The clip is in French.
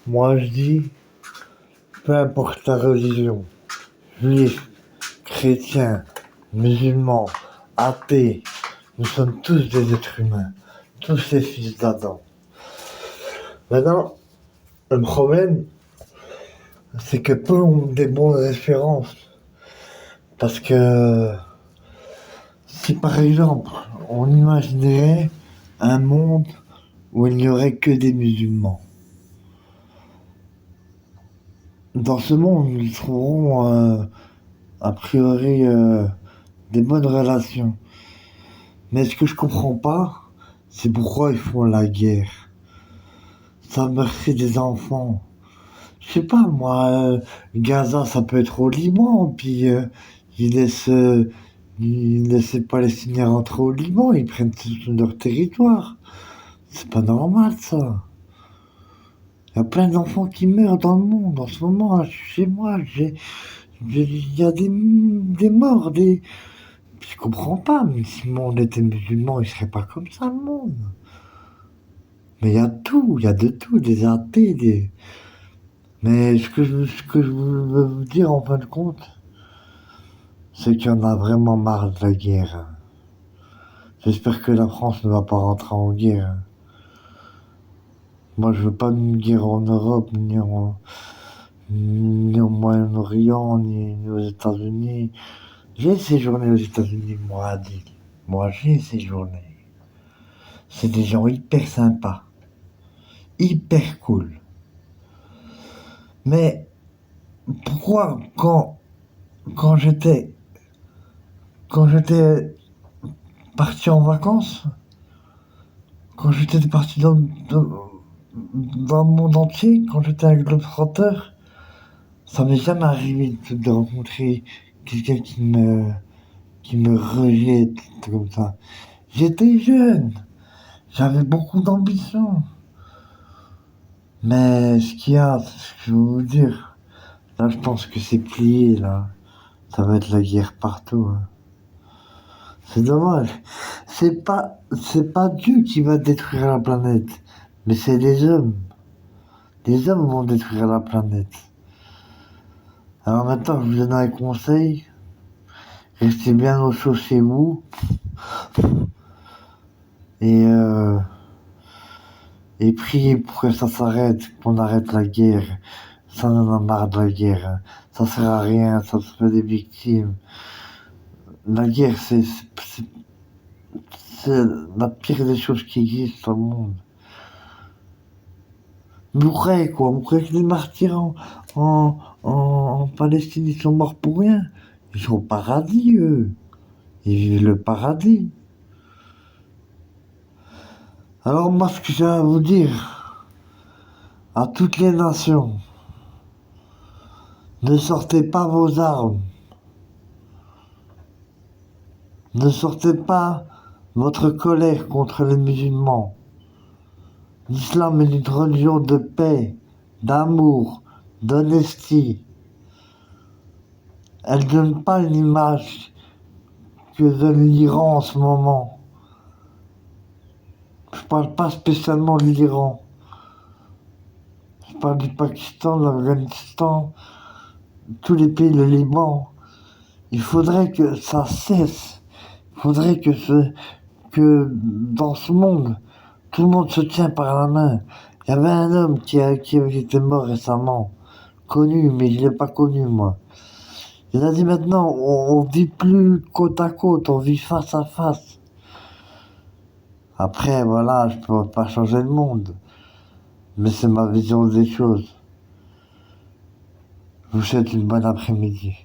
Moi, je dis, peu importe ta religion, juif, chrétien, musulman, athée, nous sommes tous des êtres humains, tous les fils d'Adam. Maintenant, le problème, c'est que peu ont des bonnes références. Parce que si par exemple, on imaginerait un monde où il n'y aurait que des musulmans, dans ce monde, ils trouveront a priori des bonnes relations. Mais ce que je comprends pas, c'est pourquoi ils font la guerre. Ça meurtrit des enfants. Je sais pas, moi, Gaza, ça peut être au Liban, puis ils laissent les Palestiniens rentrer au Liban, ils prennent tout leur territoire. C'est pas normal, ça. Il y a plein d'enfants qui meurent dans le monde en ce moment. Là, chez moi, il y a des morts, des... Je comprends pas, mais si le monde était musulman, il serait pas comme ça, le monde. Mais il y a tout, il y a de tout, des athées, des... Mais ce que je veux vous dire en fin de compte, c'est qu'il y en a vraiment marre de la guerre. J'espère que la France ne va pas rentrer en guerre. Moi, je veux pas une guerre en Europe, ni au Moyen-Orient, ni aux États-Unis. J'ai séjourné aux États-Unis, moi, Adil. Moi, j'ai séjourné. C'est des gens hyper sympas, hyper cool. Mais pourquoi, quand j'étais parti en vacances, quand j'étais parti dans le monde entier, quand j'étais un globetrotter, ça m'est jamais arrivé de rencontrer quelqu'un qui me rejette comme ça. J'étais jeune, j'avais beaucoup d'ambition. Mais ce qu'il y a, ce que je veux vous dire, là je pense que c'est plié, là. Ça va être la guerre partout, hein. C'est dommage. C'est pas Dieu qui va détruire la planète, mais c'est les hommes. Les hommes vont détruire la planète. Alors maintenant, je vous donne un conseil. Restez bien au chaud chez vous. Et, euh, et priez pour que ça s'arrête, qu'on arrête la guerre. Ça en a marre de la guerre, hein. Ça sert à rien, ça se fait des victimes. La guerre, c'est la pire des choses qui existent au monde. Vous croyez quoi? Vous croyez que les martyrs en Palestine, ils sont morts pour rien? Ils sont au paradis, eux. Ils vivent le paradis. Alors moi, ce que j'ai à vous dire, à toutes les nations, ne sortez pas vos armes. Ne sortez pas votre colère contre les musulmans. L'islam est une religion de paix, d'amour, d'honestie. Elle ne donne pas une image que donne l'Iran en ce moment. Je parle pas spécialement de l'Iran. Je parle du Pakistan, de l'Afghanistan, tous les pays, le Liban. Il faudrait que ça cesse. Il faudrait que dans ce monde, tout le monde se tient par la main. Il y avait un homme qui était mort récemment, connu, mais je l'ai pas connu, moi. Il a dit maintenant, on vit plus côte à côte, on vit face à face. Après, voilà, je peux pas changer le monde, mais c'est ma vision des choses. Je vous souhaite une bonne après-midi.